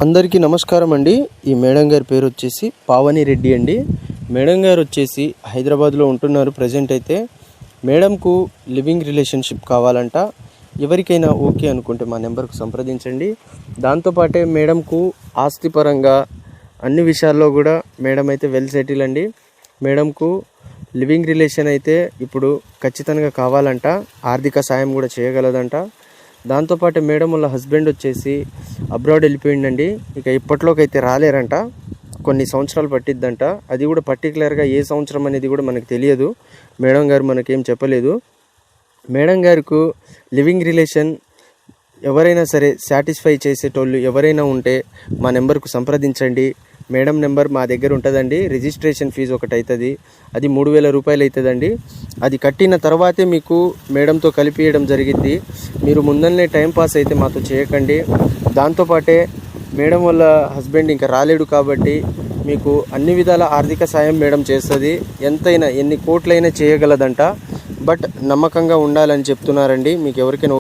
అందరికీ నమస్కారం అండి. ఈ మేడం గారి పేరు వచ్చేసి పావని రెడ్డి అండి. మేడం గారు వచ్చేసి హైదరాబాద్లో ఉంటున్నారు ప్రజెంట్ అయితే. మేడంకు లివింగ్ రిలేషన్షిప్ కావాలంట. ఎవరికైనా ఓకే అనుకుంటే మా నెంబర్కు సంప్రదించండి. దాంతోపాటే మేడంకు ఆస్తిపరంగా అన్ని విషయాల్లో కూడా మేడం అయితే వెల్ సెటిల్ అండి. మేడంకు లివింగ్ రిలేషన్ అయితే ఇప్పుడు ఖచ్చితంగా కావాలంట. ఆర్థిక సాయం కూడా చేయగలదంట. దాంతోపాటు మేడం వాళ్ళ హస్బెండ్ వచ్చేసి అబ్రాడ్ వెళ్ళిపోయిందండి. ఇక ఇప్పట్లోకి అయితే రాలేరంట, కొన్ని సంవత్సరాలు పట్టిద్దంట. అది కూడా పర్టికులర్గా ఏ సంవత్సరం అనేది కూడా మనకు తెలియదు. మేడం గారు మనకేం చెప్పలేదు. మేడం గారికి లివింగ్ రిలేషన్ ఎవరైనా సరే సాటిస్ఫై చేసేటోళ్ళు ఎవరైనా ఉంటే మా నెంబర్కు సంప్రదించండి. మేడం నెంబర్ మా దగ్గర ఉంటుందండి. రిజిస్ట్రేషన్ ఫీజు ఒకటి అవుతుంది, అది 3,000 రూపాయలు అవుతుందండి. అది కట్టిన తర్వాతే మీకు మేడంతో కలిపియడం జరిగిద్ది. మీరు ముందరనే టైంపాస్ అయితే మాతో చేయకండి. దాంతోపాటే మేడం వాళ్ళ హస్బెండ్ ఇంకా రాలేడు కాబట్టి మీకు అన్ని విధాల ఆర్థిక సాయం మేడం చేస్తుంది. ఎంతైనా ఎన్ని కోట్లైనా చేయగలదంట. బట్ నమ్మకంగా ఉండాలని చెప్తున్నారండి. మీకు ఎవరికైనా